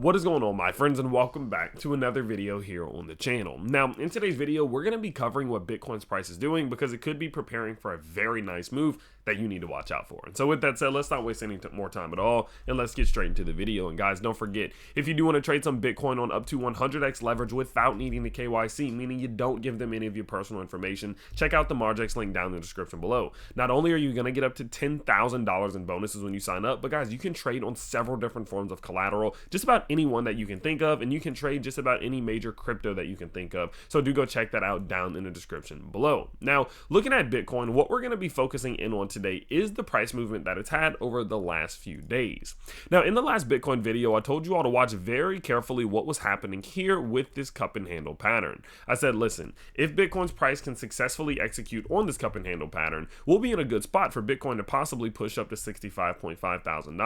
What is going on, my friends, and welcome back to another video here on the channel. Now, in today's video, we're going to be covering what Bitcoin's price is doing because it could be preparing for a very nice move that you need to watch out for. And so with that said, let's not waste any more time at all, and let's get straight into the video. And guys, don't forget, if you do want to trade some Bitcoin on up to 100x leverage without needing the KYC, meaning you don't give them any of your personal information, check out the Margex link down in the description below. Not only are you going to get up to $10,000 in bonuses when you sign up, but guys, you can trade on several different forms of collateral, just about anyone that you can think of, and you can trade just about any major crypto that you can think of. So do go check that out down in the description below. Now, looking at Bitcoin, what we're going to be focusing in on today is the price movement that it's had over the last few days. Now, in the last Bitcoin video, I told you all to watch very carefully what was happening here with this cup and handle pattern. I said, listen, if Bitcoin's price can successfully execute on this cup and handle pattern, we'll be in a good spot for Bitcoin to possibly push up to $65.5 thousand.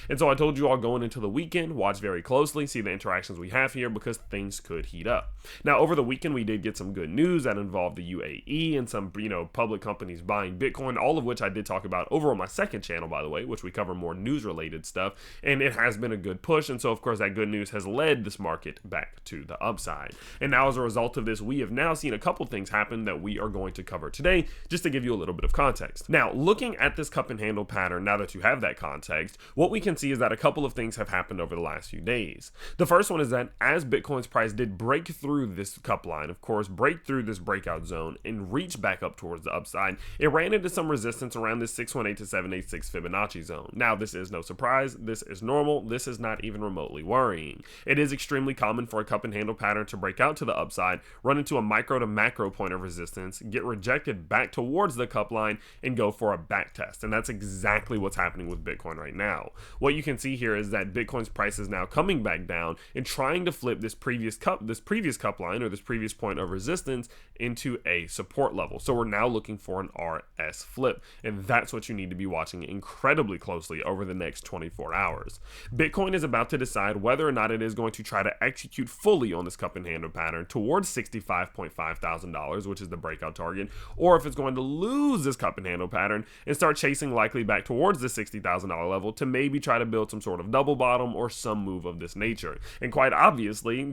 And so I told you all going into the weekend, watch very closely, see the interactions we have here because things could heat up. Now, over the weekend, we did get some good news that involved the UAE and some, public companies buying Bitcoin, all of which I did talk about over on my second channel, by the way, which we cover more news related stuff. And it has been a good push. And so, of course, that good news has led this market back to the upside. And now, as a result of this, we have now seen a couple things happen that we are going to cover today, just to give you a little bit of context. Now, looking at this cup and handle pattern, now that you have that context, what we can see is that a couple of things have happened over the last few days. The first one is that as Bitcoin's price did break through this cup line, of course, break through this breakout zone and reach back up towards the upside, it ran into some resistance around this 618 to 786 Fibonacci zone. Now, this is no surprise. This is normal. This is not even remotely worrying. It is extremely common for a cup and handle pattern to break out to the upside, run into a micro to macro point of resistance, get rejected back towards the cup line, and go for a back test. And that's exactly what's happening with Bitcoin right now. What you can see here is that Bitcoin's price is now coming back down and trying to flip this previous cup line, or this previous point of resistance, into a support level. So we're now looking for an RS flip, and that's what you need to be watching incredibly closely over the next 24 hours. Bitcoin is about to decide whether or not it is going to try to execute fully on this cup and handle pattern towards $65.5 thousand, which is the breakout target, or if it's going to lose this cup and handle pattern and start chasing likely back towards the $60,000 level to maybe try to build some sort of double bottom or some move of this nature. And quite obviously,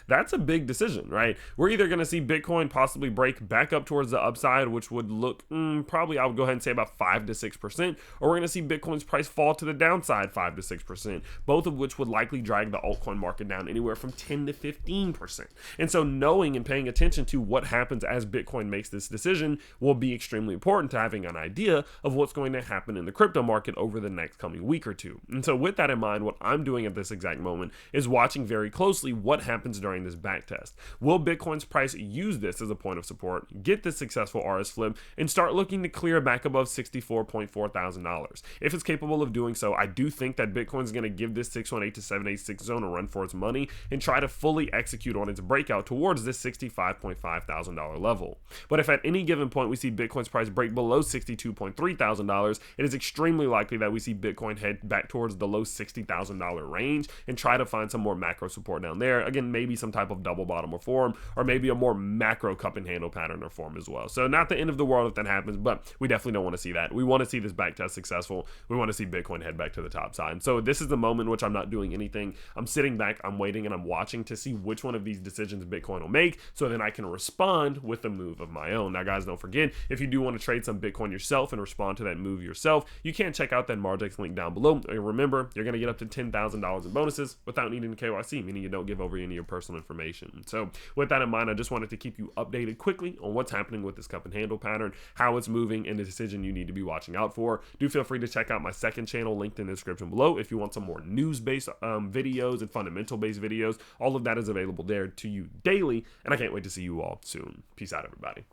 that's a big decision, right? We're either going to see Bitcoin possibly break back up towards the upside, which would look probably, I would go ahead and say about 5 to 6%, or we're going to see Bitcoin's price fall to the downside 5 to 6%, both of which would likely drag the altcoin market down anywhere from 10 to 15%. And so knowing and paying attention to what happens as Bitcoin makes this decision will be extremely important to having an idea of what's going to happen in the crypto market over the next coming week or two. And so with that in mind, what I'm doing at this exact moment is watching very closely what happens during this back test. Will Bitcoin's price use this as a point of support, get this successful RS flip, and start looking to clear back above $64.4 thousand? If it's capable of doing so, I do think that Bitcoin's going to give this 618 to 786 zone a run for its money and try to fully execute on its breakout towards this $65.5 thousand level. But if at any given point we see Bitcoin's price break below $62.3 thousand, it is extremely likely that we see Bitcoin head back towards the low $60,000 range and try to find some more macro support down there. Again, maybe some type of double bottom or form, or maybe a more macro cup and handle pattern or form as well. So not the end of the world if that happens, but we definitely don't want to see that. We want to see this back test successful. We want to see Bitcoin head back to the top side. And so this is the moment in which I'm not doing anything. I'm sitting back, I'm waiting, and I'm watching to see which one of these decisions Bitcoin will make, so then I can respond with a move of my own. Now, guys, don't forget, if you do want to trade some Bitcoin yourself and respond to that move yourself, you can check out that Margex link down below. And remember, you're going to get up to $10,000 in bonuses without needing KYC, meaning you don't give over any of your personal information. So with that in mind, I just wanted to keep you updated quickly on what's happening with this cup and handle pattern, how it's moving, and the decision you need to be watching out for. Do feel free to check out my second channel linked in the description below if you want some more news-based videos and fundamental-based videos. All of that is available there to you daily, and I can't wait to see you all soon. Peace out, everybody.